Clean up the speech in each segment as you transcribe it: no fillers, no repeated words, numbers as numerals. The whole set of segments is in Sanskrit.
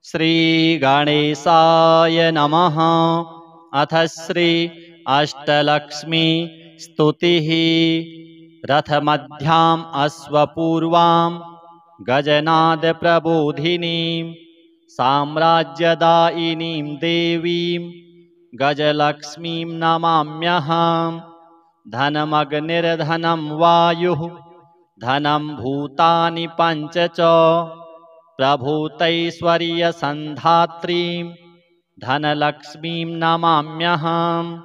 श्रीगणेशाय नमः। अथ श्री अष्टलक्ष्मी स्तुतिः। रथमध्याम् अश्वपूर्वां गजनाद प्रबोधिनीं साम्राज्यदायिनीं देवीं गजलक्ष्मीं नमाम्यहम्। धनमग्निर्धनं वायुः धनं भूतानि पञ्च च प्रभूतैश्वर्यसन्धात्रीं धनलक्ष्मीं नमाम्यहम्।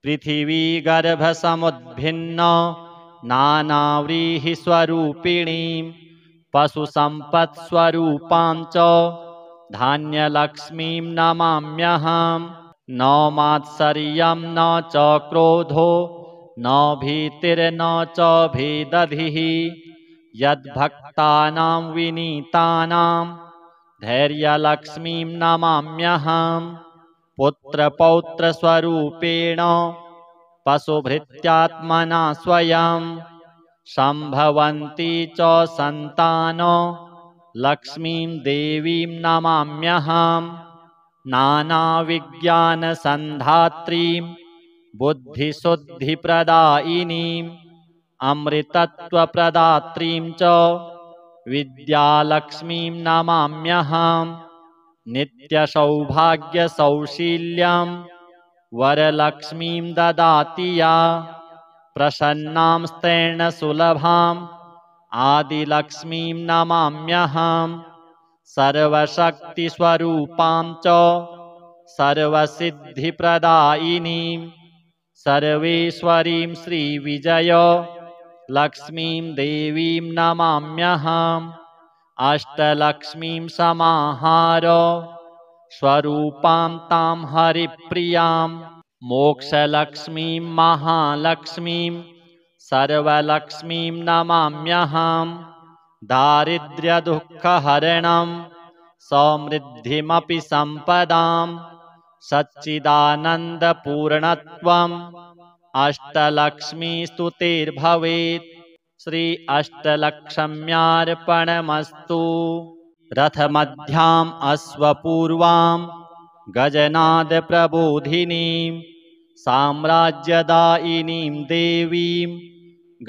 पृथिवीगर्भसमुद्भिन्न नानाव्रीहिस्वरूपिणीं पशुसम्पत्स्वरूपां च धान्यलक्ष्मीं नमाम्यहम्। न मात्सर्यं न च क्रोधो न भीतिर्न च भेदधिः यद्भक्तानां विनीतानां धैर्यलक्ष्मीं नमाम्यहम्। पुत्रपौत्रस्वरूपेण पशुभृत्यात्मना स्वयं सम्भवन्ती च सन्तान लक्ष्मीं देवीं नमाम्यहम्। नानाविज्ञानसन्धात्रीं बुद्धिशुद्धिप्रदायिनीं अमृतत्वप्रदात्रीं च विद्यालक्ष्मीं नमाम्यहम्। नित्यसौभाग्यसौशील्यं वरलक्ष्मीं ददाति या प्रसन्नां स्तेन आदिलक्ष्मीं नमाम्यहम्। सर्वशक्तिस्वरूपां च सर्वसिद्धिप्रदायिनीं सर्वेश्वरीं श्रीविजय लक्ष्मीं देवीं नमाम्यहम्। अष्टलक्ष्मीं समाहार स्वरूपां तां हरिप्रियां मोक्षलक्ष्मीं महालक्ष्मीं सर्वलक्ष्मीं नमाम्यहम्। दारिद्र्यदुःखहरणं समृद्धिमपि सम्पदां सच्चिदानन्दपूर्णत्वम् अष्टलक्ष्मीस्तुतिर्भवेत्। श्री अष्टलक्ष्म्यार्पणमस्तु। रथमध्याम् अश्वपूर्वां गजनाद प्रबोधिनीं साम्राज्यदायिनीं देवीं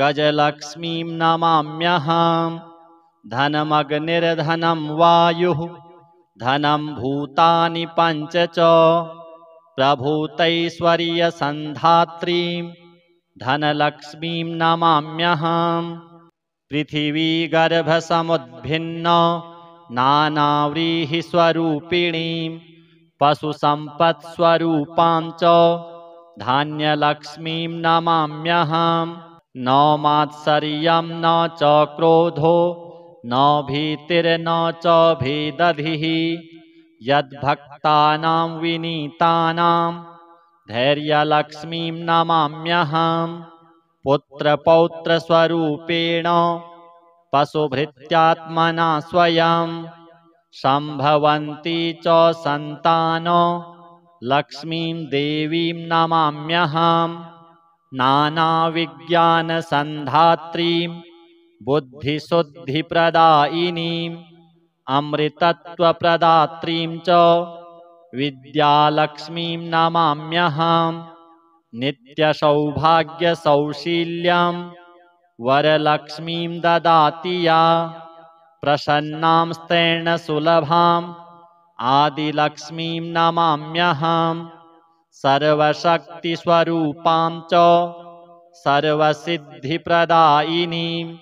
गजलक्ष्मीं नमाम्यहम्। धनमग्निर्धनं वायुः धनं भूतानि पञ्च च प्रभूतैश्वर्यसन्धात्रीं धनलक्ष्मीं नमाम्यहम्। पृथिवीगर्भसमुद्भिन्न नानाव्रीहिस्वरूपिणीं पशुसम्पत्स्वरूपां च धान्यलक्ष्मीं नमाम्यहम्। न मात्सर्यं न च क्रोधो न भीतिर्न च भेदधिः यद्भक्तानां विनीतानां धैर्यलक्ष्मीं नमाम्यहम्। पुत्रपौत्रस्वरूपेण पशुभृत्यात्मना स्वयं सम्भवन्ती च सन्तान लक्ष्मीं देवीं नमाम्यहम्। नानाविज्ञानसन्धात्रीं बुद्धिशुद्धिप्रदायिनीं अमृतत्वप्रदात्रीं च विद्यालक्ष्मीं नमाम्यहम्। नित्यसौभाग्यसौशील्यं वरलक्ष्मीं ददाति या प्रसन्नां स्तेन आदिलक्ष्मीं नमाम्यहम्। सर्वशक्तिस्वरूपां च सर्वसिद्धिप्रदायिनीं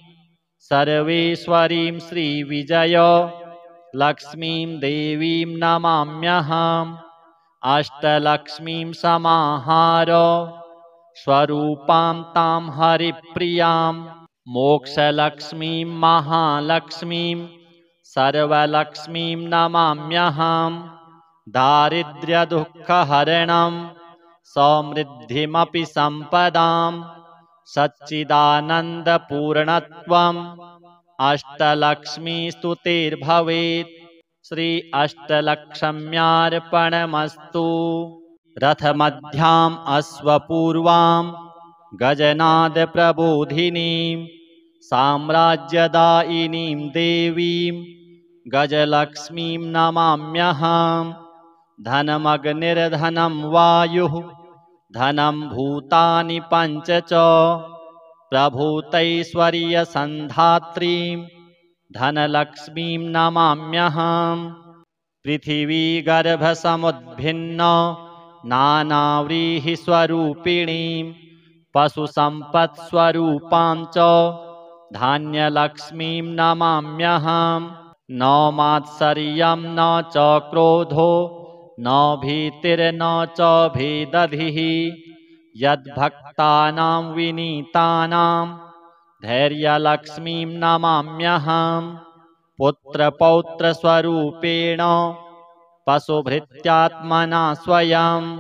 सर्वेश्वरीं श्रीविजय लक्ष्मीं देवीं नमाम्यहम्। अष्टलक्ष्मीं समाहार स्वरूपां तां हरिप्रियां मोक्षलक्ष्मीं महालक्ष्मीं सर्वलक्ष्मीं नमाम्यहम्। दारिद्र्यदुःखहरणं समृद्धिमपि सम्पदां सच्चिदानन्दपूर्णत्वम् अष्टलक्ष्मीस्तुतिर्भवेत्। श्री अष्टलक्ष्म्यार्पणमस्तु। रथमध्याम् अश्वपूर्वां गजनाद प्रबोधिनीं साम्राज्यदायिनीं देवीं गजलक्ष्मीं नमाम्यहम्। धनमग्निर्धनं वायुः धनं भूतानि पञ्च च प्रभूतैश्वर्यसन्धात्रीं धनलक्ष्मीं नमाम्यहम्। पृथिवीगर्भसमुद्भिन्न नानाव्रीहिस्वरूपिणीं पशुसम्पत्स्वरूपां च धान्यलक्ष्मीं नमाम्यहम्। न मात्सर्यं न च क्रोधो न भीतिर्न च भेदधिः यद्भक्तानां विनीतानां धैर्यलक्ष्मीं नमाम्यहम्। पुत्रपौत्रस्वरूपेण पशुभृत्यात्मना स्वयं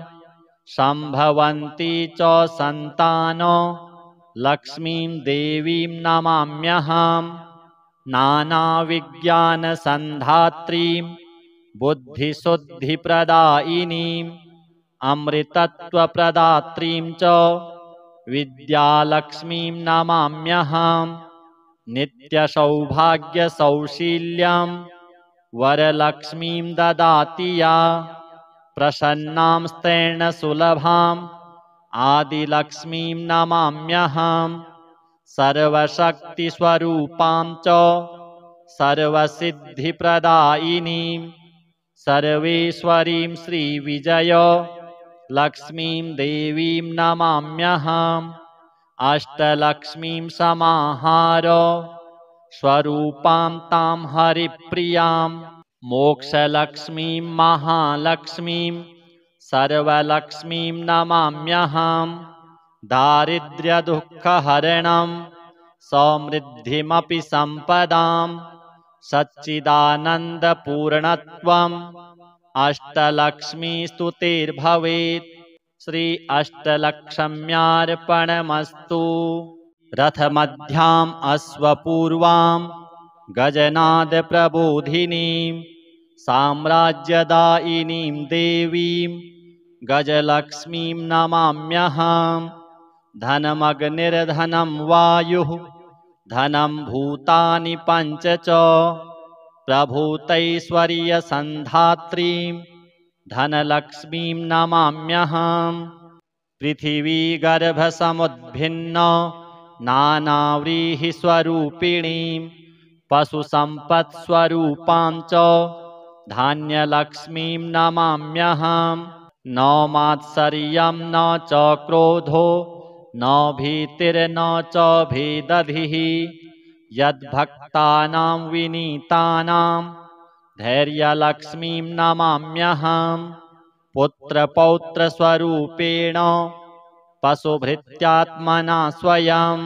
सम्भवन्ती च सन्तान लक्ष्मीं देवीं नमाम्यहम्। नानाविज्ञानसन्धात्रीं बुद्धिशुद्धिप्रदायिनीम् अमृतत्वप्रदात्रीं च विद्यालक्ष्मीं नमाम्यहम्। नित्यसौभाग्यसौशील्यं वरलक्ष्मीं ददाति या प्रसन्नां स्तेन आदिलक्ष्मीं नमाम्यहम्। सर्वशक्तिस्वरूपां च सर्वसिद्धिप्रदायिनीं सर्वेश्वरीं श्रीविजय लक्ष्मीं देवीं नमाम्यहम्। अष्टलक्ष्मीं समाहार स्वरूपां तां हरिप्रियां मोक्षलक्ष्मीं महालक्ष्मीं सर्वलक्ष्मीं नमाम्यहम्। दारिद्र्यदुःखहरणं समृद्धिमपि सम्पदां सच्चिदानन्दपूर्णत्वम् अष्टलक्ष्मीस्तुतिर्भवेत्। श्री अष्टलक्ष्म्यार्पणमस्तु। रथमध्याम् अश्वपूर्वां गजनादप्रबोधिनीं साम्राज्यदायिनीं देवीं गजलक्ष्मीं नमाम्यहम्। धनमग्निर्धनं वायुः धनं भूतानि पञ्च च प्रभूतैश्वर्यसन्धात्रीं धनलक्ष्मीं नमाम्यहम्। पृथिवीगर्भसमुद्भिन्न नानाव्रीहिस्वरूपिणीं पशुसम्पत्स्वरूपां च धान्यलक्ष्मीं नमाम्यहम्। न मात्सर्यं न च क्रोधो न भीतिर्न च भेदधिः यद्भक्तानां विनीतानां धैर्यलक्ष्मीं नमाम्यहम्। पुत्रपौत्रस्वरूपेण पशुभृत्यात्मना स्वयं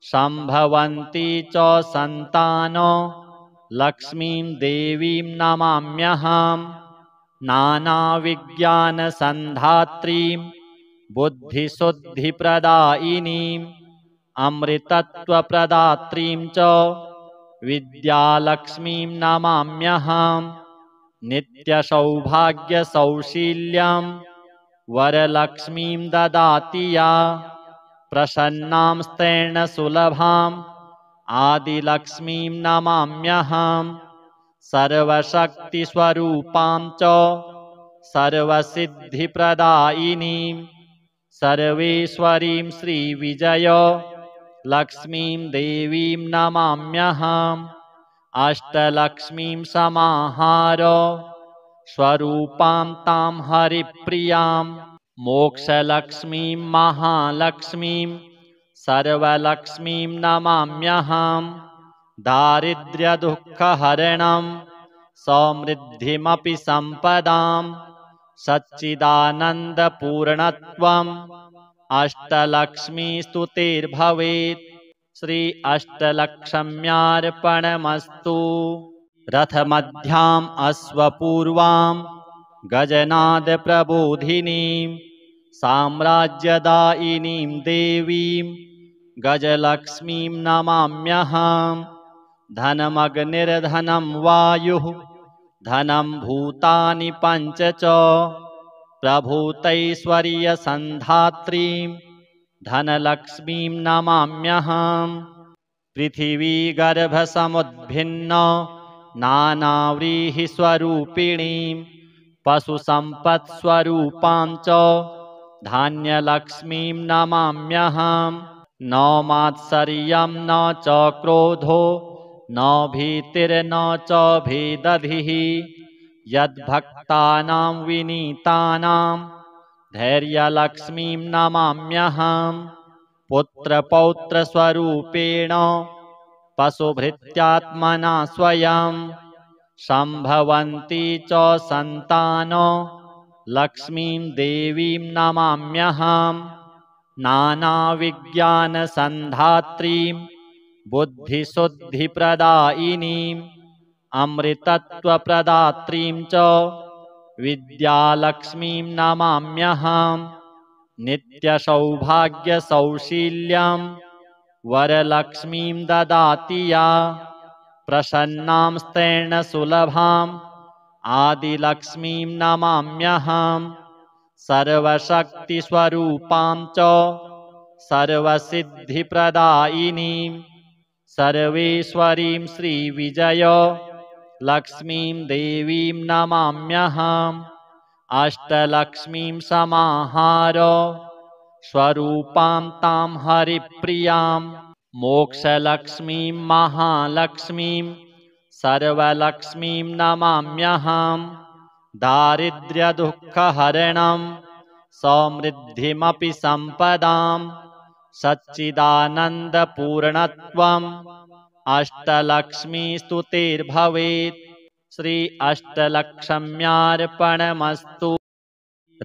सम्भवन्ती च सन्तान लक्ष्मीं देवीं नमाम्यहम्। नानाविज्ञानसन्धात्रीं बुद्धिशुद्धिप्रदायिनीम् अमृतत्वप्रदात्रीं च विद्यालक्ष्मीं नमाम्यहम्। नित्यसौभाग्यसौशील्यं वरलक्ष्मीं ददाति या प्रसन्नां स्तेन आदिलक्ष्मीं नमाम्यहम्। सर्वशक्तिस्वरूपां च सर्वसिद्धिप्रदायिनीं सर्वेश्वरीं श्रीविजय लक्ष्मीं देवीं नमाम्यहम्। अष्टलक्ष्मीं समाहार स्वरूपां तां हरिप्रियां मोक्षलक्ष्मीं महालक्ष्मीं सर्वलक्ष्मीं नमाम्यहम्। दारिद्र्यदुःखहरणं समृद्धिमपि सम्पदां सच्चिदानन्दपूर्णत्वम् अष्टलक्ष्मीस्तुतिर्भवेत्। श्री अष्टलक्ष्म्यार्पणमस्तु। रथमध्याम् अश्वपूर्वां गजनादप्रबोधिनीं साम्राज्यदायिनीं देवीं गजलक्ष्मीं नमाम्यहम्। धनमग्निर्धनं वायुः धनं भूतानि पञ्च च प्रभूतैश्वर्यसन्धात्रीं धनलक्ष्मीं नमाम्यहम्। पृथिवीगर्भसमुद्भिन्न नानाव्रीहिस्वरूपिणीं पशुसम्पत्स्वरूपां च धान्यलक्ष्मीं नमाम्यहम्। न मात्सर्यं न च क्रोधो न भीतिर्न च भेदधिः यद्भक्तानां विनीतानां धैर्यलक्ष्मीं नमाम्यहम्। पुत्रपौत्रस्वरूपेण पशुभृत्यात्मना स्वयं सम्भवन्ती च सन्तान लक्ष्मीं देवीं नमाम्यहम्। नानाविज्ञानसन्धात्रीं बुद्धिशुद्धिप्रदायिनीं अमृतत्वप्रदात्रीं च विद्यालक्ष्मीं नमाम्यहम्। नित्यसौभाग्यसौशील्यं वरलक्ष्मीं ददाति या प्रसन्नां स्तेन आदिलक्ष्मीं नमाम्यहम्। सर्वशक्तिस्वरूपां च सर्वसिद्धिप्रदायिनीं सर्वेश्वरीं श्रीविजय लक्ष्मीं देवीं नमाम्यहम्। अष्टलक्ष्मीं समाहार स्वरूपां तां हरिप्रियां मोक्षलक्ष्मीं महालक्ष्मीं सर्वलक्ष्मीं नमाम्यहम्। दारिद्र्यदुःखहरणं समृद्धिमपि सम्पदां सच्चिदानन्दपूर्णत्वम् अष्टलक्ष्मीस्तुतिर्भवेत्। श्री अष्टलक्ष्म्यार्पणमस्तु।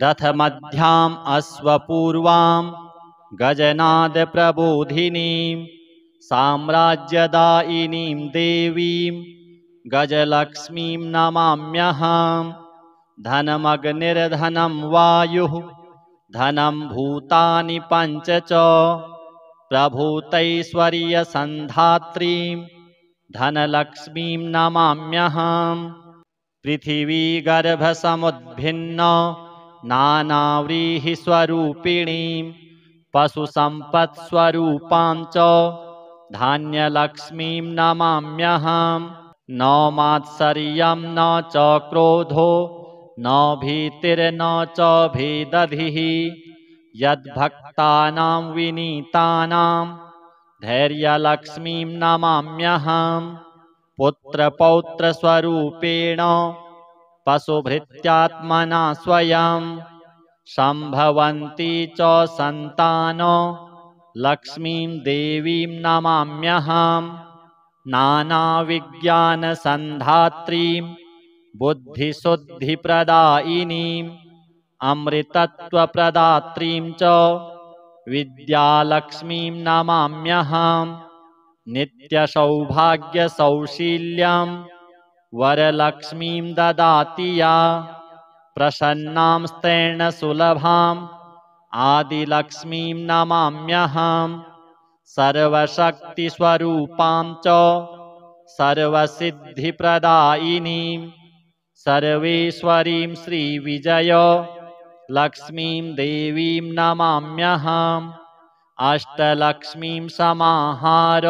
रथमध्याम् अश्वपूर्वां गजनादप्रबोधिनीं साम्राज्यदायिनीं देवीं गजलक्ष्मीं नमाम्यहम्। धनमग्निर्धनं वायुः धनं भूतानि पञ्च च प्रभूतैश्वर्यसन्धात्रीं धनलक्ष्मीं नमाम्यहम्। पृथिवीगर्भसमुद्भिन्न नानाव्रीहिस्वरूपिणीं पशुसम्पत्स्वरूपां च धान्यलक्ष्मीं नमाम्यहम्। न मात्सर्यं न च क्रोधो न भीतिर्न च भेदधिः यद्भक्तानां विनीतानां धैर्यलक्ष्मीं नमाम्यहम्। पुत्रपौत्रस्वरूपेण पशुभृत्यात्मना स्वयं सम्भवन्ती च सन्तान लक्ष्मीं देवीं नमाम्यहम्। नानाविज्ञानसन्धात्रीं बुद्धिशुद्धिप्रदायिनीं अमृतत्वप्रदात्रीं च विद्यालक्ष्मीं नमाम्यहम्। नित्यसौभाग्यसौशील्यं वरलक्ष्मीं ददाति या प्रसन्नां स्तेन आदिलक्ष्मीं नमाम्यहम्। सर्वशक्तिस्वरूपां च सर्वसिद्धिप्रदायिनीं सर्वेश्वरीं श्रीविजय लक्ष्मीं देवीं नमाम्यहम्। अष्टलक्ष्मीं समाहार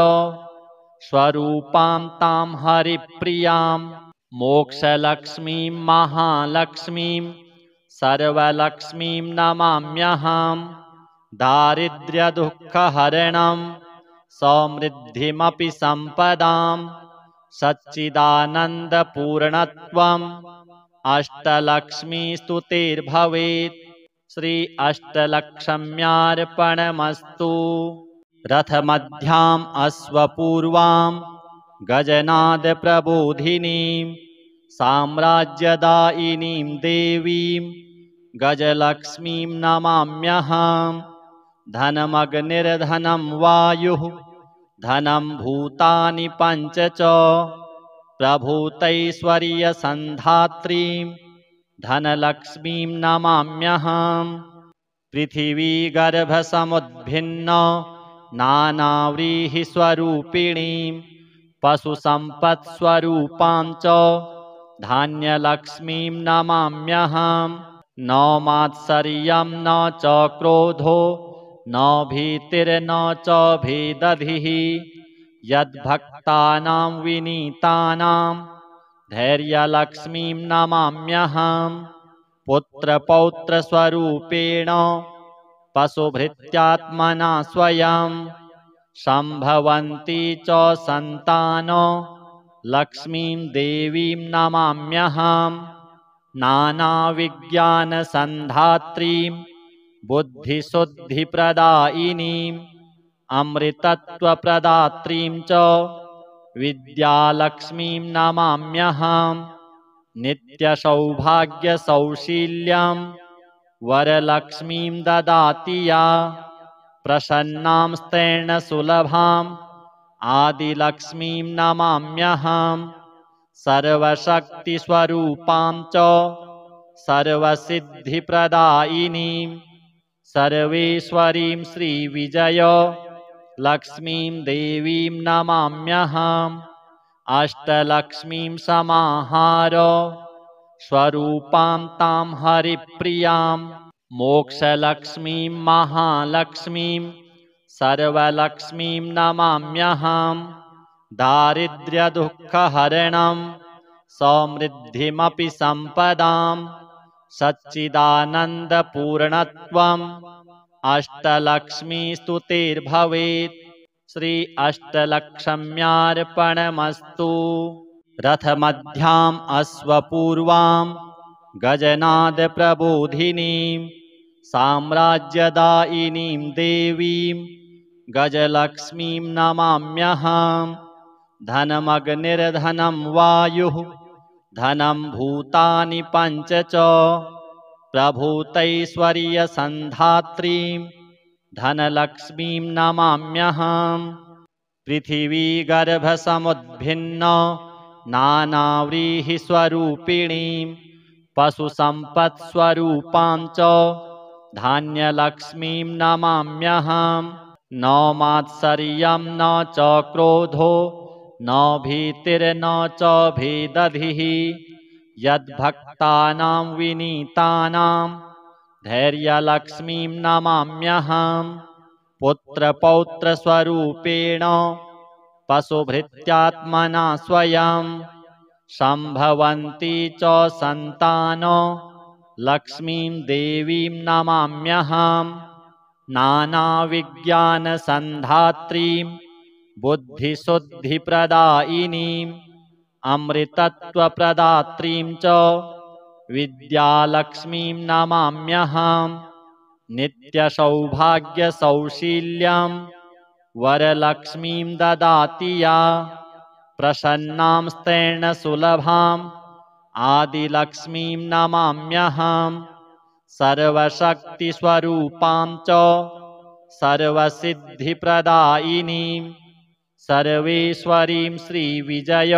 स्वरूपां तां हरिप्रियां मोक्षलक्ष्मीं महालक्ष्मीं सर्वलक्ष्मीं नमाम्यहम्। दारिद्र्यदुःखहरणं समृद्धिमपि सम्पदां सच्चिदानन्दपूर्णत्वम् अष्टलक्ष्मीस्तुतिर्भवेत्। श्री अष्टलक्ष्म्यार्पणमस्तु। रथमध्याम् अश्वपूर्वां गजनादप्रबोधिनीं साम्राज्यदायिनीं देवीं गजलक्ष्मीं नमाम्यहम्। धनमग्निर्धनं वायुः धनं भूतानि पञ्च च प्रभूतैश्वर्यसन्धात्रीं धनलक्ष्मीं नमाम्यहम्। पृथिवीगर्भसमुद्भिन्न नानाव्रीहिस्वरूपिणीं पशुसम्पत्स्वरूपां च धान्यलक्ष्मीं नमाम्यहम्। न मात्सर्यं न च क्रोधो न भीतिर्न च भेदधिः यद्भक्तानां विनीतानां धैर्यलक्ष्मीं नमाम्यहम् पुत्रपौत्रस्वरूपेण पशुभृत्यात्मना स्वयं सम्भवन्ती च सन्तानो लक्ष्मीं देवीं नमाम्यहम् नानाविज्ञानसन्धात्रीं बुद्धिशुद्धिप्रदायिनीम् अमृतत्वप्रदात्रीं च विद्यालक्ष्मीं नमाम्यहम् नित्यसौभाग्यसौशील्यं वरलक्ष्मीं ददाति या प्रसन्नां स्तेन सुलभाम् आदिलक्ष्मीं नमाम्यहम् सर्वशक्तिस्वरूपां च सर्वसिद्धिप्रदायिनीं सर्वेश्वरीं श्रीविजय लक्ष्मीं देवीं नमाम्यहम् अष्टलक्ष्मीं समाहार स्वरूपां तां हरिप्रियां मोक्षलक्ष्मीं महालक्ष्मीं सर्वलक्ष्मीं नमाम्यहम् दारिद्र्यदुःखहरणं समृद्धिमपि सम्पदां सच्चिदानन्दपूर्णत्वम् अष्टलक्ष्मीस्तुतिर्भवेत् श्री अष्टलक्ष्म्यार्पणमस्तु। रथमध्याम् अश्वपूर्वां गजनादप्रबोधिनीं साम्राज्यदायिनीं देवीं गजलक्ष्मीं नमाम्यहम् धनमग्निर्धनं वायुः धनं भूतानि पञ्च च प्रभूतैश्वर्यसन्धात्रीं धनलक्ष्मीं नमाम्यहम् पृथिवीगर्भसमुद्भिन्न नानाव्रीहिस्वरूपिणीं पशुसम्पत्स्वरूपां च धान्यलक्ष्मीं नमाम्यहम् न मात्सर्यं न च क्रोधो न भीतिर्न च भेदधिः यद्भक्तानां विनीतानां धैर्यलक्ष्मीं नमाम्यहम् पुत्रपौत्रस्वरूपेण पशुभृत्यात्मना स्वयं सम्भवन्ती च सन्तानो लक्ष्मीं देवीं नमाम्यहम् नानाविज्ञानसन्धात्रीं बुद्धिशुद्धिप्रदायिनीम् अमृतत्वप्रदात्रीं च विद्यालक्ष्मीं नमाम्यहम् नित्यसौभाग्यसौशील्यं वरलक्ष्मीं ददाति या प्रसन्नां स्तेन सुलभाम् आदिलक्ष्मीं नमाम्यहम् सर्वशक्तिस्वरूपां च सर्वसिद्धिप्रदायिनीं सर्वेश्वरीं श्रीविजय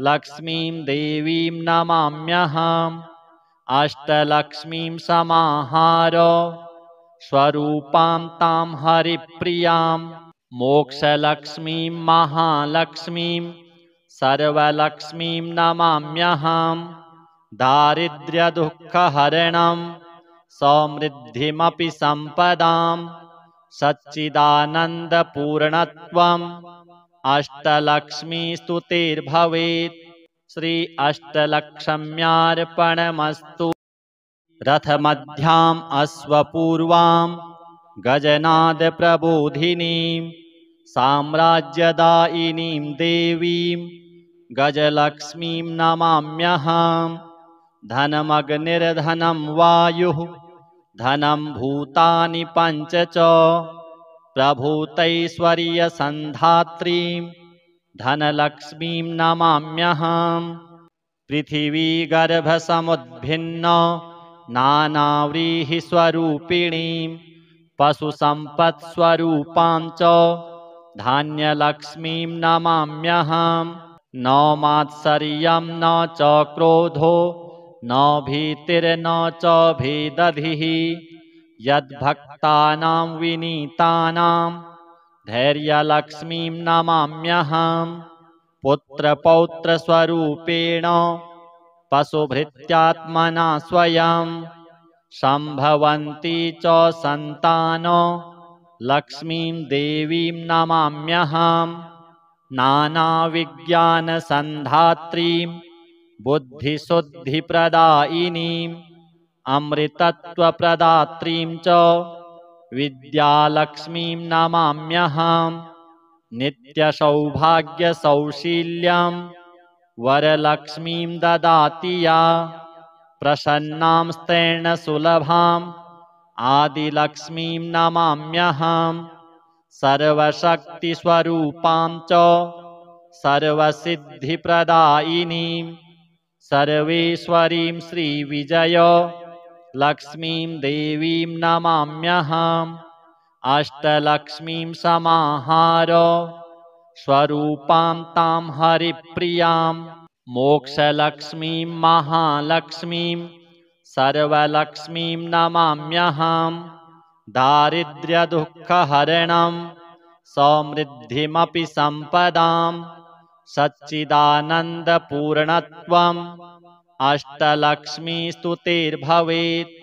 लक्ष्मीं देवीं नमाम्यहम् अष्टलक्ष्मीं समाहार स्वरूपां तां हरिप्रियां मोक्षलक्ष्मीं महालक्ष्मीं सर्वलक्ष्मीं नमाम्यहम् दारिद्र्यदुःखहरणं समृद्धिमपि सम्पदां सच्चिदानन्दपूर्णत्वम् अष्टलक्ष्मीस्तुतिर्भवेत् श्री अष्टलक्ष्म्यार्पणमस्तु। रथमध्याम् अश्वपूर्वां गजनादप्रबोधिनीं साम्राज्यदायिनीं देवीं गजलक्ष्मीं नमाम्यहम् धनमग्निर्धनं वायुः धनं भूतानि पञ्च च प्रभूतैश्वर्यसन्धात्रीं धनलक्ष्मीं नमाम्यहम् पृथिवीगर्भसमुद्भिन्न नानाव्रीहिस्वरूपिणीं पशुसम्पत्स्वरूपां च धान्यलक्ष्मीं नमाम्यहम् न मात्सर्यं न च क्रोधो न भीतिर्न च भेदधिः यद्भक्तानां विनीतानां धैर्यलक्ष्मीं नमाम्यहम् पुत्रपौत्रस्वरूपेण पशुभृत्यात्मना स्वयं सम्भवन्ती च सन्तानो लक्ष्मीं देवीं नमाम्यहम् नानाविज्ञानसन्धात्रीं बुद्धिशुद्धिप्रदायिनीम् अमृतत्वप्रदात्रीं च विद्यालक्ष्मीं नमाम्यहम्। नित्यसौभाग्यसौशील्यं वरलक्ष्मीं ददाति या प्रसन्नां स्तेन सुलभाम् आदिलक्ष्मीं नमाम्यहम्। सर्वशक्तिस्वरूपां च सर्वसिद्धिप्रदायिनीं सर्वेश्वरीं श्रीविजय लक्ष्मीं देवीं नमाम्यहम्। अष्टलक्ष्मीं समाहार स्वरूपां तां हरिप्रियां मोक्षलक्ष्मीं महालक्ष्मीं सर्वलक्ष्मीं नमाम्यहम्। दारिद्र्यदुःखहरणं समृद्धिमपि सम्पदां सच्चिदानन्दपूर्णत्वम् अष्टलक्ष्मीस्तुतिर्भवेत्।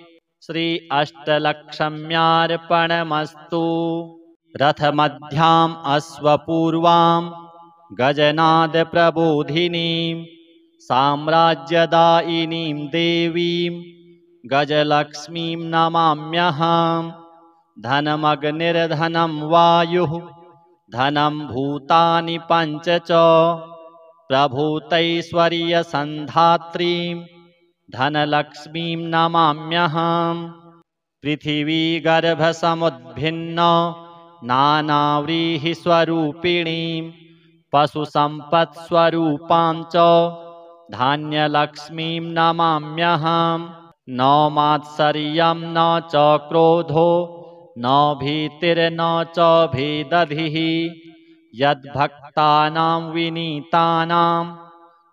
श्री अष्टलक्ष्म्यार्पणमस्तु। रथमध्याम् अश्वपूर्वां गजनादप्रबोधिनीं साम्राज्यदायिनीं देवीं गजलक्ष्मीं नमाम्यहम्। धनमग्निर्धनं वायुः धनं भूतानि पञ्च च प्रभूतैश्वर्यसन्धात्रीं धनलक्ष्मीं नमाम्यहम्। पृथिवीगर्भसमुद्भिन्न नानाव्रीहिस्वरूपिणीं पशुसम्पत्स्वरूपां च धान्यलक्ष्मीं नमाम्यहम्। न मात्सर्यं न च क्रोधो न भीतिर्न च भेदधिः यद्भक्तानां विनीतानां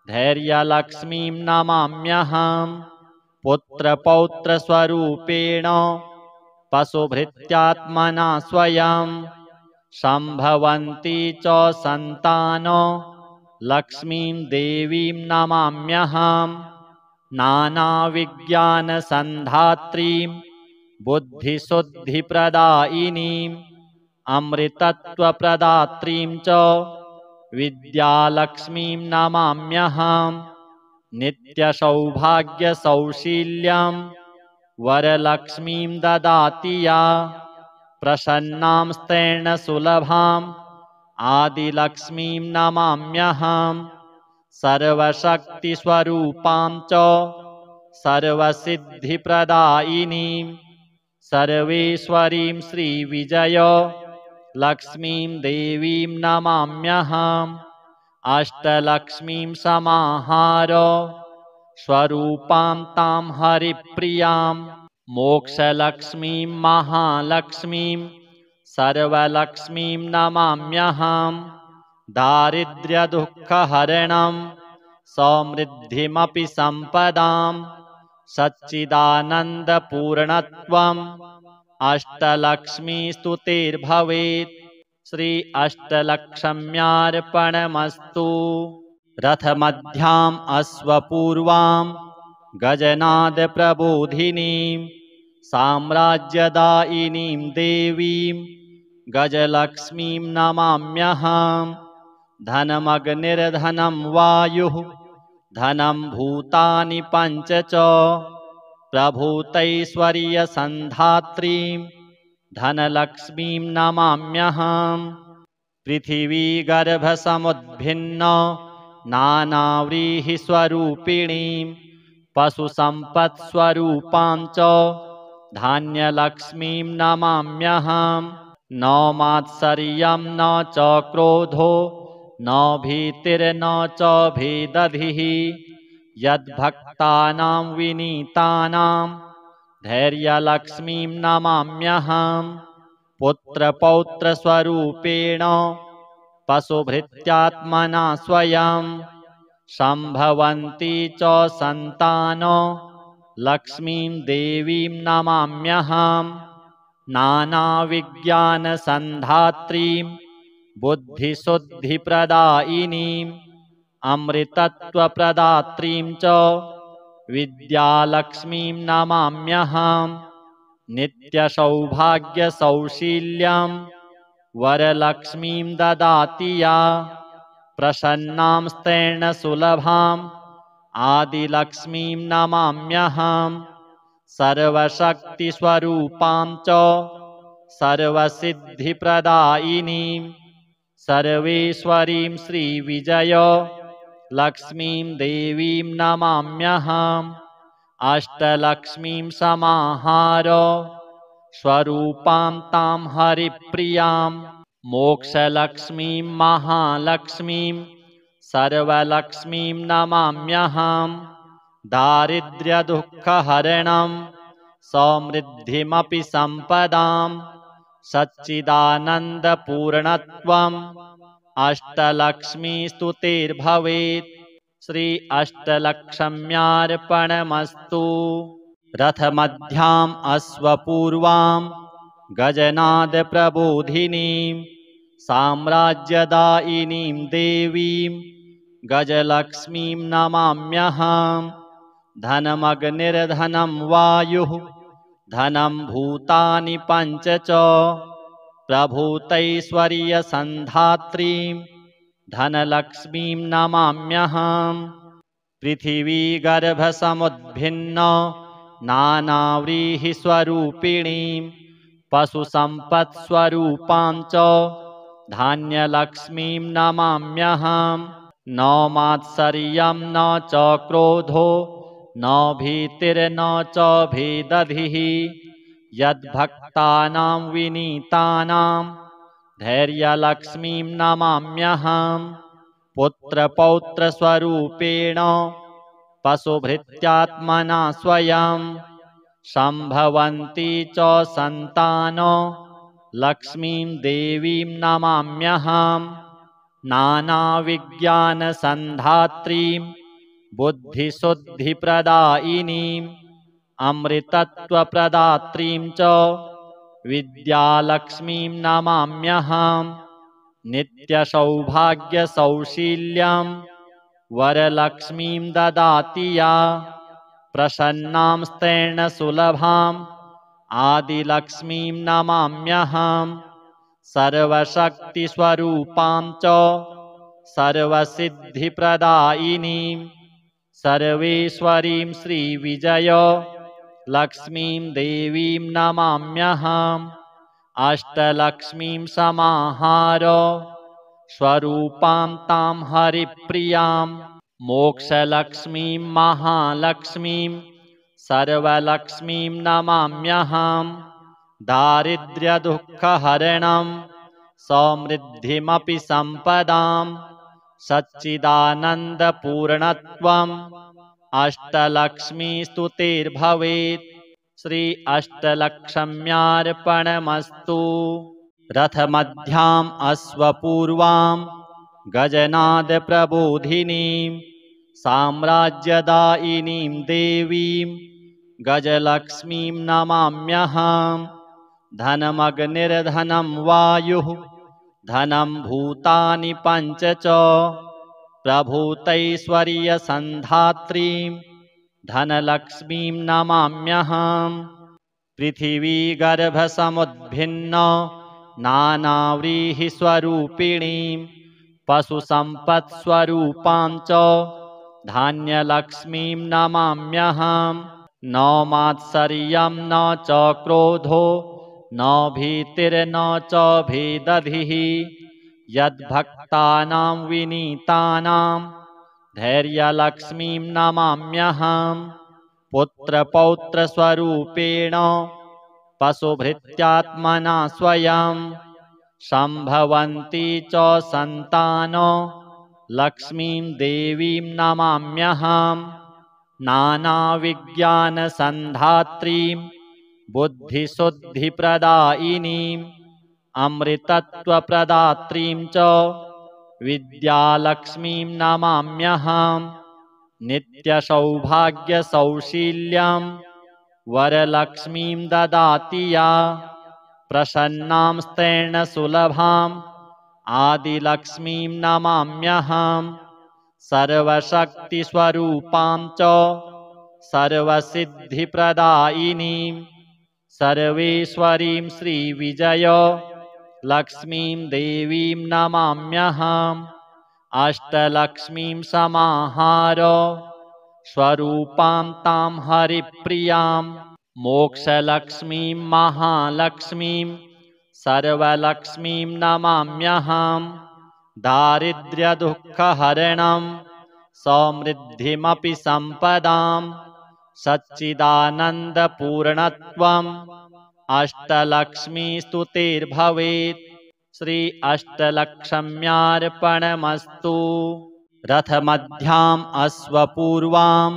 धैर्यलक्ष्मीं नमाम्यहम्। पुत्रपौत्रस्वरूपेण पशुभृत्यात्मना स्वयं सम्भवन्ती च सन्तान लक्ष्मीं देवीं नमाम्यहम्। नानाविज्ञानसन्धात्रीं बुद्धिशुद्धिप्रदायिनीम् अमृतत्वप्रदात्रीं च विद्यालक्ष्मीं नमाम्यहम्। नित्यसौभाग्यसौशील्यं वरलक्ष्मीं ददाति या प्रसन्नां स्तेन सुलभाम् आदिलक्ष्मीं नमाम्यहम्। सर्वशक्तिस्वरूपां च सर्वसिद्धिप्रदायिनीं सर्वेश्वरीं श्रीविजय लक्ष्मीं देवीं नमाम्यहम्। अष्टलक्ष्मीं समाहार स्वरूपां तां हरिप्रियां मोक्षलक्ष्मीं महालक्ष्मीं सर्वलक्ष्मीं नमाम्यहम्। दारिद्र्यदुःखहरणं समृद्धिमपि सम्पदां सच्चिदानन्दपूर्णत्वम् अष्टलक्ष्मीस्तुतिर्भवेत्। श्री अष्टलक्ष्म्यार्पणमस्तु। रथमध्याम् अश्वपूर्वां गजनादप्रबोधिनीं साम्राज्यदायिनीं देवीं गजलक्ष्मीं नमाम्यहम्। धनमग्निर्धनं वायुः धनं भूतानि पञ्च च प्रभूतैश्वर्यसन्धात्रीं धनलक्ष्मीं नमाम्यहम्। पृथिवीगर्भसमुद्भिन्न नानाव्रीहिस्वरूपिणीं पशुसम्पत्स्वरूपां च धान्यलक्ष्मीं नमाम्यहम्। न मात्सर्यं न च क्रोधो न भीतिर्न च भेदधिः यद्भक्तानां विनीतानां धैर्यलक्ष्मीं नमाम्यहम्। पुत्रपौत्रस्वरूपेण पशुभृत्यात्मना स्वयं सम्भवन्ती च सन्तान लक्ष्मीं देवीं नमाम्यहम्। नानाविज्ञानसन्धात्रीं बुद्धिशुद्धिप्रदायिनीम् अमृतत्वप्रदात्रीं च विद्यालक्ष्मीं नमाम्यहम्। नित्यसौभाग्यसौशील्यं वरलक्ष्मीं ददाति या प्रसन्नां स्तेन सुलभाम् आदिलक्ष्मीं नमाम्यहम् सर्वशक्तिस्वरूपां च सर्वसिद्धिप्रदायिनीं सर्वेश्वरीं श्रीविजय लक्ष्मीं देवीं नमाम्यहम् अष्टलक्ष्मीं समाहार स्वरूपां तां हरिप्रियां मोक्षलक्ष्मीं महालक्ष्मीं सर्वलक्ष्मीं नमाम्यहम् दारिद्र्यदुःखहरणं समृद्धिमपि सम्पदां सच्चिदानन्दपूर्णत्वम् अष्टलक्ष्मीस्तुतिर्भवेत् श्री अष्टलक्ष्म्यार्पणमस्तु। रथमध्याम् अश्वपूर्वां गजनादप्रबोधिनीं साम्राज्यदायिनीं देवीं गजलक्ष्मीं नमाम्यहम् धनमग्निर्धनं वायुः धनं भूतानि पञ्च च प्रभूतैश्वर्यसन्धात्रीं धनलक्ष्मीं नमाम्यहम् पृथिवीगर्भसमुद्भिन्न नानाव्रीहिस्वरूपिणीं पशुसम्पत्स्वरूपां च धान्यलक्ष्मीं नमाम्यहम् न मात्सर्यं न च क्रोधो न भीतिर्न च भेदधिः यद्भक्तानां विनीतानां धैर्यलक्ष्मीं नमाम्यहम् पुत्रपौत्रस्वरूपेण पशुभृत्यात्मना स्वयं सम्भवन्ती च सन्तान लक्ष्मीं देवीं नमाम्यहम् नानाविज्ञानसन्धात्रीं बुद्धिशुद्धिप्रदायिनीं अमृतत्वप्रदात्रीं च विद्यालक्ष्मीं नमाम्यहम् नित्यसौभाग्यसौशील्यं वरलक्ष्मीं ददाति या प्रसन्नां स्तेन आदिलक्ष्मीं नमाम्यहम् सर्वशक्तिस्वरूपां च सर्वसिद्धिप्रदायिनीं सर्वेश्वरीं श्रीविजय लक्ष्मीं देवीं नमाम्यहम् अष्टलक्ष्मीं समाहार स्वरूपां तां हरिप्रियां मोक्षलक्ष्मीं महालक्ष्मीं सर्वलक्ष्मीं नमाम्यहम् दारिद्र्यदुःखहरणं समृद्धिमपि सम्पदां सच्चिदानन्दपूर्णत्वम् अष्टलक्ष्मीस्तुतिर्भवेत् श्री अष्टलक्ष्म्यार्पणमस्तु। रथमध्याम् अश्वपूर्वां गजनादप्रबोधिनीं साम्राज्यदायिनीं देवीं गजलक्ष्मीं नमाम्यहम् धनमग्निर्धनं वायुः धनं भूतानि पञ्च च प्रभूतैश्वर्यसन्धात्रीं धनलक्ष्मीं नमाम्यहम् पृथिवीगर्भसमुद्भिन्न नानाव्रीहिस्वरूपिणीं पशुसम्पत्स्वरूपां च धान्यलक्ष्मीं नमाम्यहम् न मात्सर्यं न च क्रोधो न भीतिर्न च भेदधिः यद्भक्तानां विनीतानां धैर्यलक्ष्मीं नमाम्यहम् पुत्रपौत्रस्वरूपेण पशुभृत्यात्मना स्वयं सम्भवन्ती च सन्तान लक्ष्मीं देवीं नमाम्यहम् नानाविज्ञानसन्धात्रीं बुद्धिशुद्धिप्रदायिनीं अमृतत्वप्रदात्रीं च विद्यालक्ष्मीं नमाम्यहम् नित्यसौभाग्यसौशील्यं वरलक्ष्मीं ददाति या प्रसन्नां स्तेन आदिलक्ष्मीं नमाम्यहम् सर्वशक्तिस्वरूपां च सर्वसिद्धिप्रदायिनीं सर्वेश्वरीं श्रीविजय लक्ष्मीं देवीं नमाम्यहम् अष्टलक्ष्मीं समाहार स्वरूपां तां हरिप्रियां मोक्षलक्ष्मीं महालक्ष्मीं सर्वलक्ष्मीं नमाम्यहम् दारिद्र्यदुःखहरणं समृद्धिमपि सम्पदां सच्चिदानन्दपूर्णत्वम् अष्टलक्ष्मीस्तुतिर्भवेत्। श्री अष्टलक्ष्म्यार्पणमस्तु। रथमध्याम् अश्वपूर्वां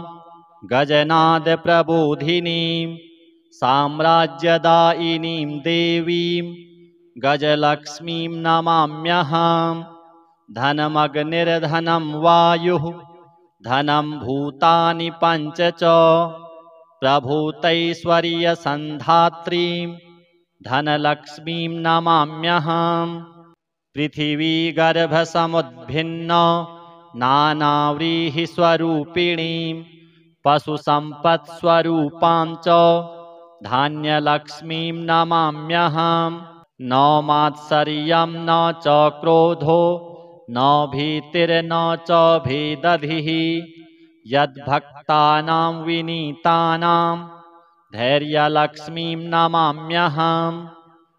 गजनादप्रबोधिनीं साम्राज्यदायिनीं देवीं गजलक्ष्मीं नमाम्यहम् धनमग्निर्धनं वायुः धनं भूतानि पञ्च च प्रभूतैश्वर्यसन्धात्रीं धनलक्ष्मीं नमाम्यहम् पृथिवीगर्भसमुद्भिन्न नानाव्रीहिस्वरूपिणीं पशुसम्पत्स्वरूपां च धान्यलक्ष्मीं नमाम्यहम् न मात्सर्यं न च क्रोधो न भीतिर्न च भेदधिः यद्भक्तानां विनीतानां धैर्यलक्ष्मीं नमाम्यहम्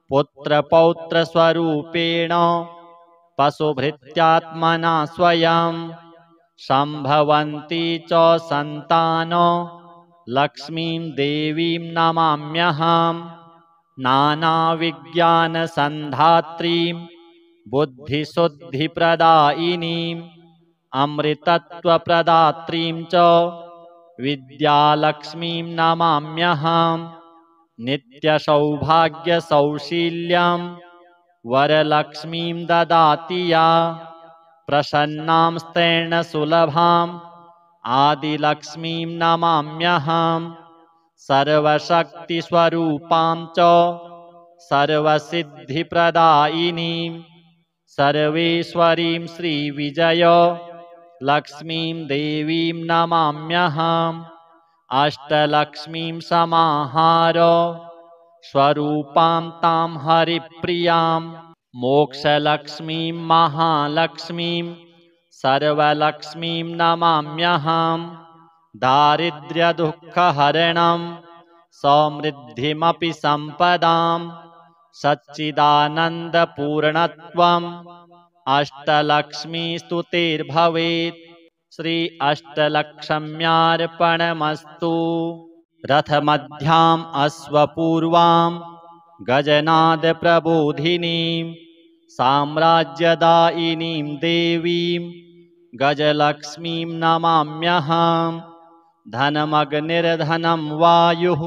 पुत्रपौत्रस्वरूपेण पशुभृत्यात्मना स्वयं सम्भवन्ती च सन्तान लक्ष्मीं देवीं नमाम्यहम् नानाविज्ञानसन्धात्रीं बुद्धिशुद्धिप्रदायिनीं अमृतत्वप्रदात्रीं च विद्यालक्ष्मीं नमाम्यहम् नित्यसौभाग्यसौशील्यं वरलक्ष्मीं ददाति या प्रसन्नां स्तेन आदिलक्ष्मीं नमाम्यहम् सर्वशक्तिस्वरूपां च सर्वसिद्धिप्रदायिनीं सर्वेश्वरीं श्रीविजय लक्ष्मीं देवीं नमाम्यहम् अष्टलक्ष्मीं समाहार स्वरूपां तां हरिप्रियां मोक्षलक्ष्मीं महालक्ष्मीं सर्वलक्ष्मीं नमाम्यहम् दारिद्र्यदुःखहरणं समृद्धिमपि सम्पदां सच्चिदानन्दपूर्णत्वम् अष्टलक्ष्मीस्तुतिर्भवेत्। श्री अष्टलक्ष्म्यार्पणमस्तु। रथमध्याम् अश्वपूर्वां गजनादप्रबोधिनीं साम्राज्यदायिनीं देवीं गजलक्ष्मीं नमाम्यहम् धनमग्निर्धनं वायुः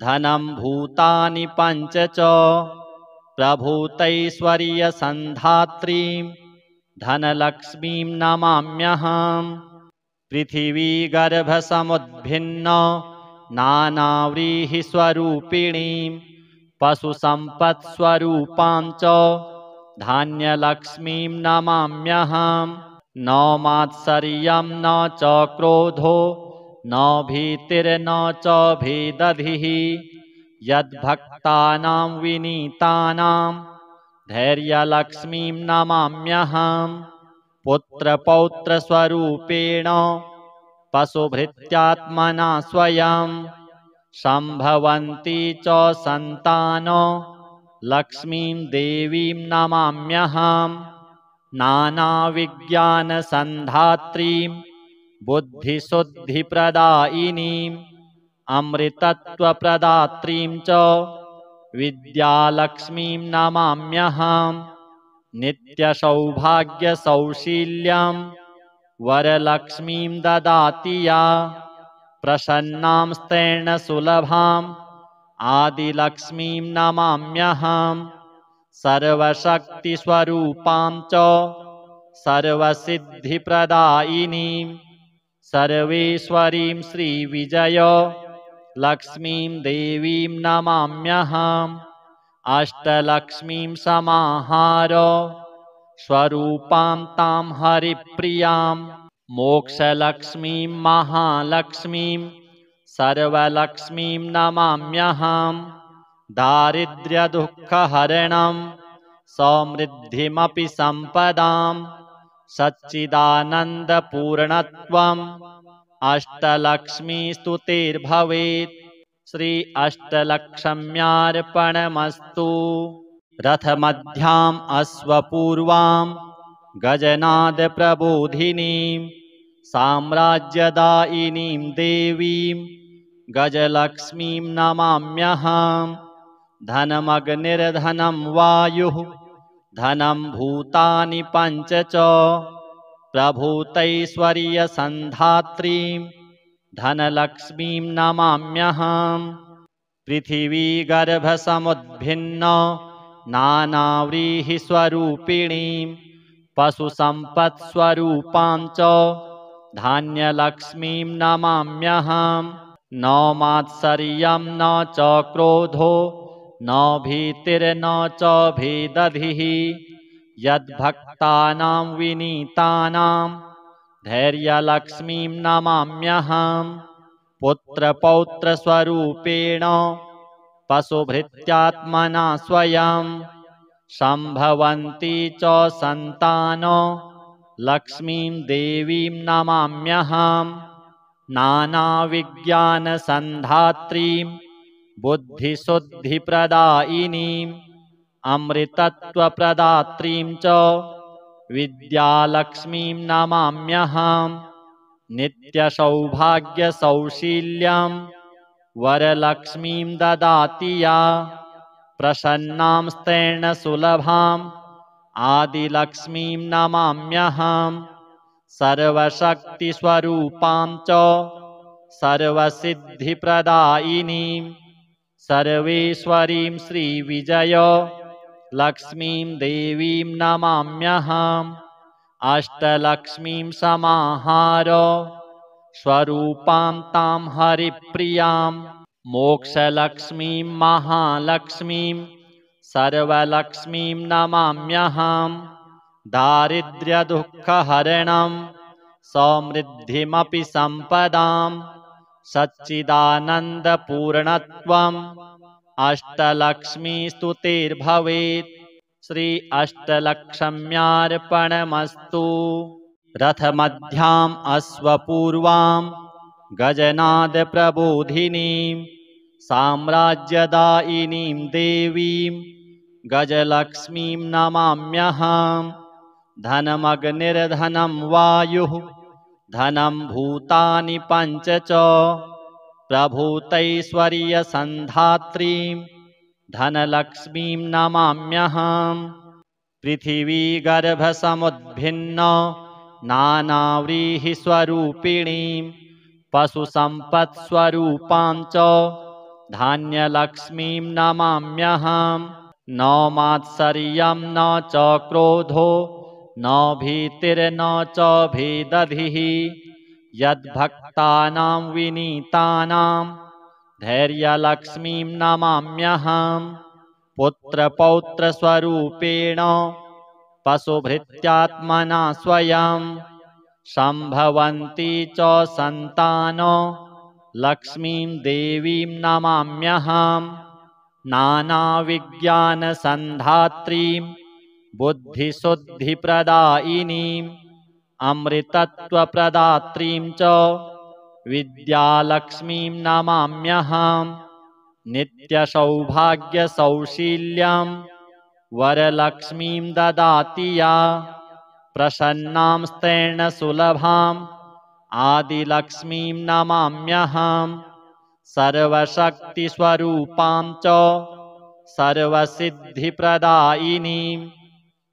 धनं भूतानि पञ्च च प्रभूतैश्वर्यसन्धात्रीं धनलक्ष्मीं नमाम्यहम् पृथिवीगर्भसमुद्भिन्न नानाव्रीहिस्वरूपिणीं पशुसम्पत्स्वरूपां च धान्यलक्ष्मीं नमाम्यहम् न मात्सर्यं न च क्रोधो न भीतिर्न च भेदधिः यद्भक्तानां विनीतानां धैर्यलक्ष्मीं नमाम्यहम् पुत्रपौत्रस्वरूपेण पशुभृत्यात्मना स्वयं सम्भवन्ती च सन्तान लक्ष्मीं देवीं नमाम्यहम् नानाविज्ञानसन्धात्रीं बुद्धिशुद्धिप्रदायिनीं अमृतत्वप्रदात्रीं च विद्यालक्ष्मीं नमाम्यहम् नित्यसौभाग्यसौशील्यं वरलक्ष्मीं ददाति या प्रसन्नां स्तेन आदिलक्ष्मीं नमाम्यहम् सर्वशक्तिस्वरूपां च सर्वसिद्धिप्रदायिनीं सर्वेश्वरीं श्रीविजय लक्ष्मीं देवीं नमाम्यहम् अष्टलक्ष्मीं समाहार स्वरूपां तां हरिप्रियां मोक्षलक्ष्मीं महालक्ष्मीं सर्वलक्ष्मीं नमाम्यहम् दारिद्र्यदुःखहरणं समृद्धिमपि सम्पदां सच्चिदानन्दपूर्णत्वम् अष्टलक्ष्मीस्तुतिर्भवेत्। श्री अष्टलक्ष्म्यार्पणमस्तु। रथमध्याम् अश्वपूर्वाम् गजनादप्रबोधिनीम् साम्राज्यदायिनीं देवीं गजलक्ष्मीं नमाम्यहम्। धनमग्निर्धनं वायुः धनं भूतानि पञ्च च प्रभूतैश्वर्यसन्धात्रीं धनलक्ष्मीं नमाम्यहम्। पृथिवीगर्भसमुद्भिन्न नानाव्रीहिस्वरूपिणीं पशुसम्पत्स्वरूपां च धान्यलक्ष्मीं नमाम्यहम्। न मात्सर्यं न च क्रोधो न भीतिर्न च भेदधिः यद्भक्तानां विनीतानां धैर्यलक्ष्मीं नमाम्यहम्। पुत्रपौत्रस्वरूपेण पशुभृत्यात्मना स्वयं सम्भवन्ती च सन्तान लक्ष्मीं देवीं नमाम्यहम्। नानाविज्ञानसन्धात्रीं बुद्धिशुद्धिप्रदायिनीम् अमृतत्वप्रदात्रीं च विद्यालक्ष्मीं नमाम्यहम्। नित्यसौभाग्यसौशील्यं वरलक्ष्मीं ददाति या प्रसन्नां स्तेन आदिलक्ष्मीं नमाम्यहम्। सर्वशक्तिस्वरूपां च सर्वसिद्धिप्रदायिनीं सर्वेश्वरीं श्रीविजय लक्ष्मीं देवीं नमाम्यहम्। अष्टलक्ष्मीं समाहार स्वरूपां तां हरिप्रियां मोक्षलक्ष्मीं महालक्ष्मीं सर्वलक्ष्मीं नमाम्यहम्। दारिद्र्यदुःखहरणं समृद्धिमपि सम्पदां सच्चिदानन्दपूर्णत्वम् अष्टलक्ष्मीस्तुतिर्भवेत्। श्री अष्टलक्ष्म्यार्पणमस्तु। रथमध्याम् अश्वपूर्वाम् गजनादप्रबोधिनीं साम्राज्यदायिनीं देवीं गजलक्ष्मीं नमाम्यहम्। धनमग्निर्धनं वायुः धनं भूतानि पञ्च च प्रभूतैश्वर्यसन्धात्रीं धनलक्ष्मीं नमाम्यहम्। पृथिवीगर्भसमुद्भिन्न नानाव्रीहिस्वरूपिणीं पशुसम्पत्स्वरूपां च धान्यलक्ष्मीं नमाम्यहम्। न मात्सर्यं न च क्रोधो न भीतिर्न च भेदधिः यद्भक्तानां विनीतानां धैर्यलक्ष्मीं नमाम्यहम्। पुत्रपौत्रस्वरूपेण पशुभृत्यात्मना स्वयं सम्भवन्ती च सन्तान लक्ष्मीं देवीं नमाम्यहम्। नानाविज्ञानसन्धात्रीं बुद्धिशुद्धिप्रदायिनीम् अमृतत्वप्रदात्रीं च विद्यालक्ष्मीं नमाम्यहम्। नित्यसौभाग्यसौशील्यं वरलक्ष्मीं ददाति या प्रसन्नां स्तेन आदिलक्ष्मीं नमाम्यहम्। सर्वशक्तिस्वरूपां च सर्वसिद्धिप्रदायिनीं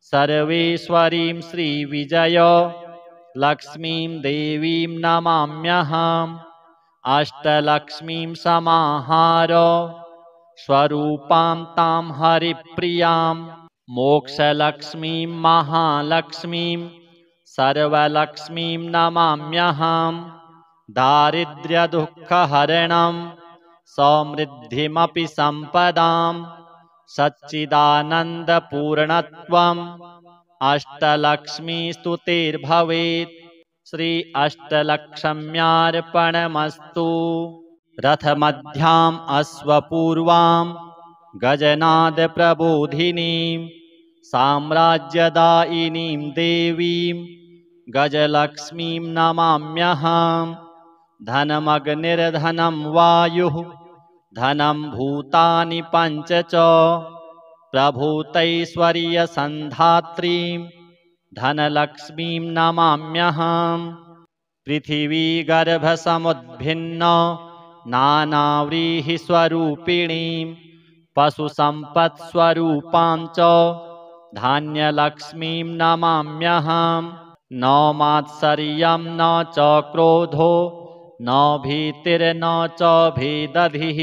सर्वेश्वरीं श्रीविजय लक्ष्मीं देवीं नमाम्यहम्। अष्टलक्ष्मीं समाहार स्वरूपां तां हरिप्रियां मोक्षलक्ष्मीं महालक्ष्मीं सर्वलक्ष्मीं नमाम्यहम्। दारिद्र्यदुःखहरणं समृद्धिमपि सम्पदां सच्चिदानन्दपूर्णत्वम् अष्टलक्ष्मीस्तुतिर्भवेत्। श्री अष्टलक्ष्म्यार्पणमस्तु। रथमध्याम् अश्वपूर्वाम् गजनादप्रबोधिनीं साम्राज्यदायिनीं देवीं गजलक्ष्मीं नमाम्यहम्। धनमग्निर्धनं वायुः धनं भूतानि पञ्च च प्रभूतैश्वर्यसन्धात्रीं धनलक्ष्मीं नमाम्यहम्। पृथिवीगर्भसमुद्भिन्न नानाव्रीहिस्वरूपिणीं पशुसम्पत्स्वरूपां च धान्यलक्ष्मीं नमाम्यहम्। न मात्सर्यं न च क्रोधो न भीतिर्न च भेदधिः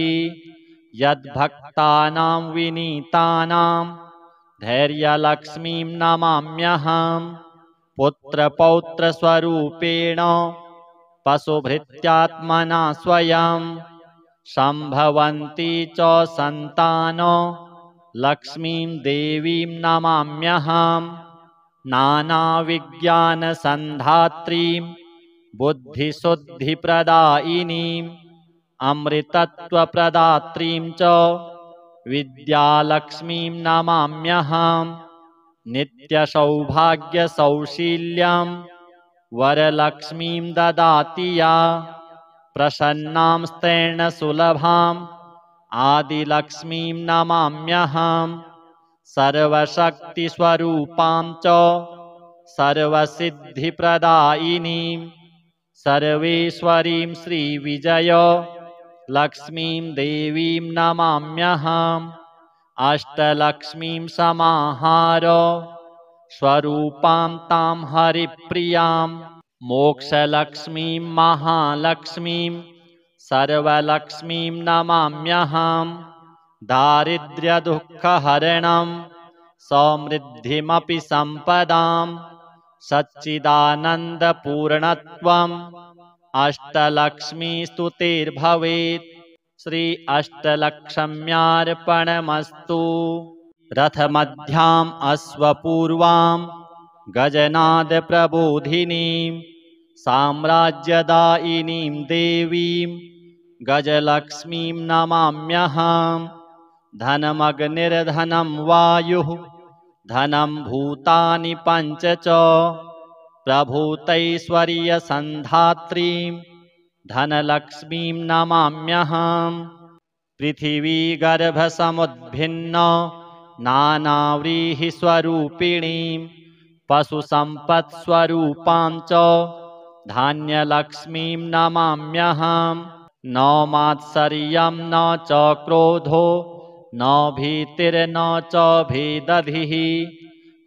यद्भक्तानां विनीतानां धैर्यलक्ष्मीं नमाम्यहम्। पुत्रपौत्रस्वरूपेण पशुभृत्यात्मना स्वयं सम्भवन्ती च सन्तान लक्ष्मीं देवीं नमाम्यहम्। नानाविज्ञानसन्धात्रीं बुद्धिशुद्धिप्रदायिनीम् अमृतत्वप्रदात्रीं च विद्यालक्ष्मीं नमाम्यहम्। नित्यसौभाग्यसौशील्यं वरलक्ष्मीं ददाति या प्रसन्नां स्तेन सुलभाम् आदिलक्ष्मीं नमाम्यहम्। सर्वशक्तिस्वरूपां च सर्वसिद्धिप्रदायिनीं सर्वेश्वरीं श्रीविजय लक्ष्मीं देवीं नमाम्यहम्। अष्टलक्ष्मीं समाहार स्वरूपां तां हरिप्रियां मोक्षलक्ष्मीं महालक्ष्मीं सर्वलक्ष्मीं नमाम्यहम्। दारिद्र्यदुःखहरणं समृद्धिमपि सम्पदां सच्चिदानन्दपूर्णत्वम् अष्टलक्ष्मीस्तुतिर्भवेत्। श्री अष्टलक्ष्म्यार्पणमस्तु। रथमध्याम् अश्वपूर्वां गजनादप्रबोधिनीं साम्राज्यदायिनीं देवीं गजलक्ष्मीं नमाम्यहम्। धनमग्निर्धनं वायुः धनं भूतानि पञ्च च प्रभूतैश्वर्यसन्धात्रीं धनलक्ष्मीं नमाम्यहम्। पृथिवीगर्भसमुद्भिन्न नानाव्रीहिस्वरूपिणीं पशुसम्पत्स्वरूपां च धान्यलक्ष्मीं नमाम्यहम्। न मात्सर्यं न च क्रोधो न भीतिर्न च भेदधिः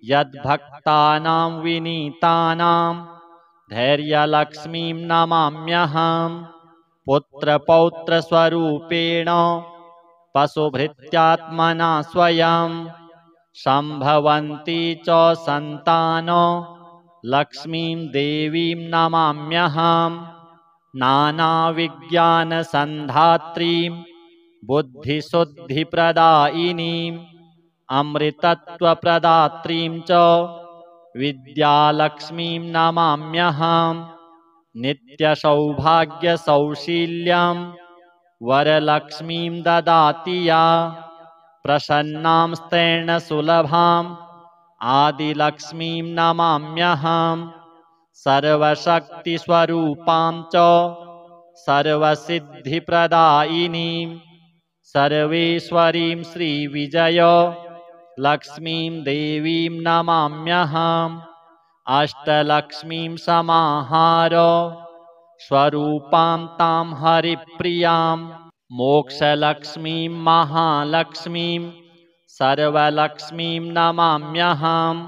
यद्भक्तानां विनीतानां धैर्यलक्ष्मीं नमाम्यहम्। पुत्रपौत्रस्वरूपेण पशुभृत्यात्मना स्वयं सम्भवन्ती च सन्तान लक्ष्मीं देवीं नमाम्यहम्। नानाविज्ञानसन्धात्रीं बुद्धिशुद्धिप्रदायिनीम् अमृतत्वप्रदात्रीं च विद्यालक्ष्मीं नमाम्यहम्। नित्यसौभाग्यसौशील्यं वरलक्ष्मीं ददाति या प्रसन्नां स्तेन सुलभाम् आदिलक्ष्मीं नमाम्यहम्। सर्वशक्तिस्वरूपां च सर्वसिद्धिप्रदायिनीं सर्वेश्वरीं श्रीविजय लक्ष्मीं देवीं नमाम्यहम्। अष्टलक्ष्मीं समाहार स्वरूपां तां हरिप्रियां मोक्षलक्ष्मीं महालक्ष्मीं सर्वलक्ष्मीं नमाम्यहम्।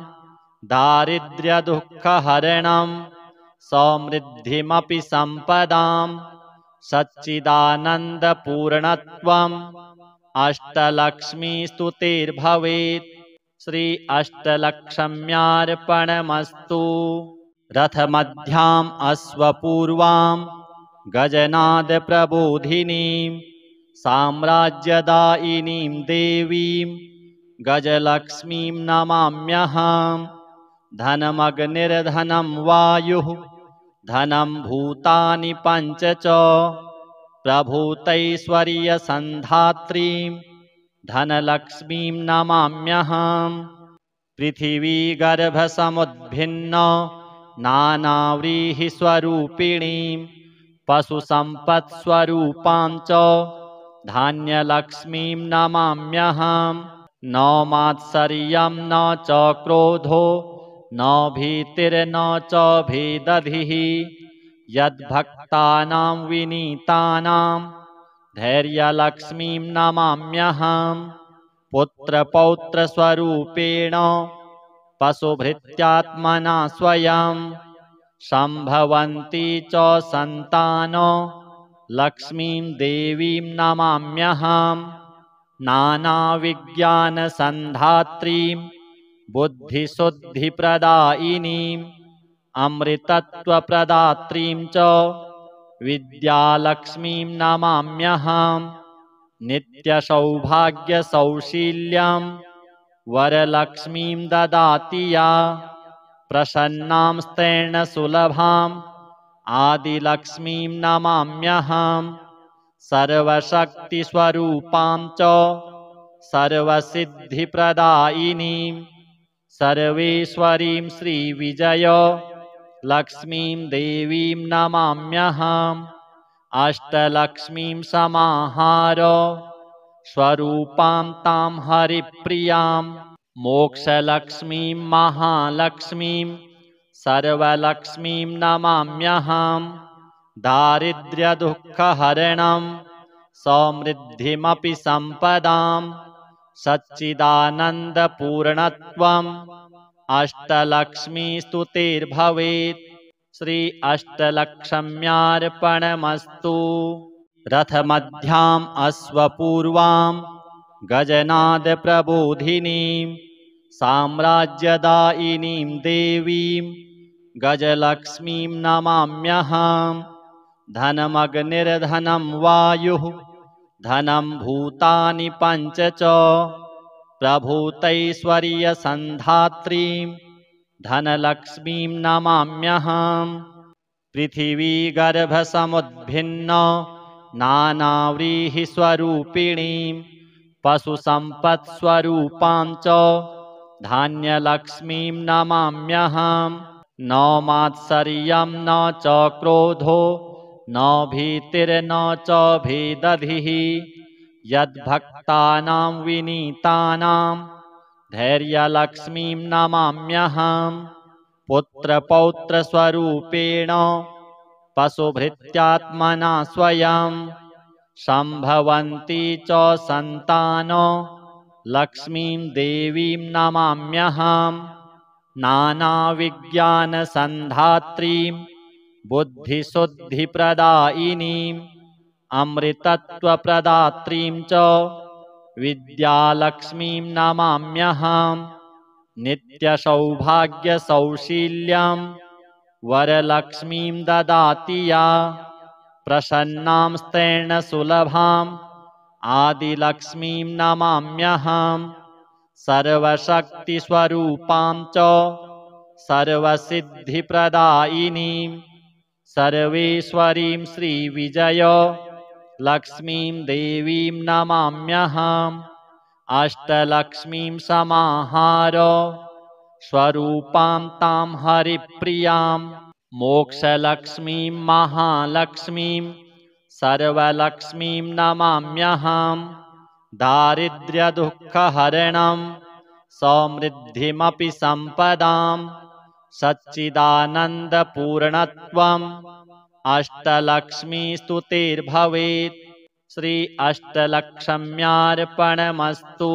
दारिद्र्यदुःखहरणं समृद्धिमपि सम्पदां सच्चिदानन्दपूर्णत्वम् अष्टलक्ष्मीस्तुतिर्भवेत्। श्री अष्टलक्ष्म्यार्पणमस्तु। रथमध्याम् अश्वपूर्वां गजनादप्रबोधिनीं साम्राज्यदायिनीं देवीं गजलक्ष्मीं नमाम्यहम्। धनमग्निर्धनं वायुः धनं भूतानि पञ्च च प्रभूतैश्वर्यसन्धात्रीं धनलक्ष्मीं नमाम्यहम्। पृथिवीगर्भसमुद्भिन्न नानाव्रीहिस्वरूपिणीं पशुसम्पत्स्वरूपां च धान्यलक्ष्मीं नमाम्यहम्। न मात्सर्यं न च क्रोधो न भीतिर्न च भेदधिः यद्भक्तानां विनीतानां धैर्यलक्ष्मीं नमाम्यहम्। पुत्रपौत्रस्वरूपेण पशुभृत्यात्मना स्वयं सम्भवन्ती च सन्तान लक्ष्मीं देवीं नमाम्यहम्। नानाविज्ञानसन्धात्रीं बुद्धिशुद्धिप्रदायिनीम् अमृतत्वप्रदात्रीं च विद्यालक्ष्मीं नमाम्यहम्। नित्यसौभाग्यसौशील्यं वरलक्ष्मीं ददाति या प्रसन्नां स्तेन आदिलक्ष्मीं नमाम्यहम्। सर्वशक्तिस्वरूपां च सर्वसिद्धिप्रदायिनीं सर्वेश्वरीं श्रीविजय लक्ष्मीं देवीं नमाम्यहम्। अष्टलक्ष्मीं समाहार स्वरूपां तां हरिप्रियां मोक्षलक्ष्मीं महालक्ष्मीं सर्वलक्ष्मीं नमाम्यहम्। दारिद्र्यदुःखहरणं समृद्धिमपि सम्पदां सच्चिदानन्दपूर्णत्वम् अष्टलक्ष्मीस्तुतिर्भवेत्। श्री अष्टलक्ष्म्यार्पणमस्तु। रथमध्याम् अश्वपूर्वां गजनादप्रबोधिनीं साम्राज्यदायिनीं देवीं गजलक्ष्मीं नमाम्यहम्। धनमग्निर्धनं वायुः धनं भूतानि पञ्च च प्रभूतैश्वर्यसन्धात्रीं धनलक्ष्मीं नमाम्यहम्। पृथिवीगर्भसमुद्भिन्न नानाव्रीहिस्वरूपिणीं पशुसम्पत्स्वरूपां च धान्यलक्ष्मीं नमाम्यहम्। न मात्सर्यं न च क्रोधो न भीतिर्न च भेदधिः यद्भक्तानां विनीतानां धैर्यलक्ष्मीं नमाम्यहम्। पुत्रपौत्रस्वरूपेण पशुभृत्यात्मना स्वयं सम्भवन्ती च सन्तान लक्ष्मीं देवीं नमाम्यहम्। नानाविज्ञानसन्धात्रीं बुद्धिशुद्धिप्रदायिनीम् अमृतत्वप्रदात्रीं च विद्यालक्ष्मीं नमाम्यहम्। नित्यसौभाग्यसौशील्यं वरलक्ष्मीं ददाति या प्रसन्नां स्तेन आदिलक्ष्मीं नमाम्यहम्। सर्वशक्तिस्वरूपां च सर्वसिद्धिप्रदायिनीं सर्वेश्वरीं श्रीविजय लक्ष्मीं देवीं नमाम्यहम्। अष्टलक्ष्मीं समाहार स्वरूपां तां हरिप्रियां मोक्षलक्ष्मीं महालक्ष्मीं सर्वलक्ष्मीं नमाम्यहम्। दारिद्र्यदुःखहरणं समृद्धिमपि सम्पदां सच्चिदानन्दपूर्णत्वम् अष्टलक्ष्मीस्तुतिर्भवेत्। श्री अष्टलक्ष्म्यार्पणमस्तु।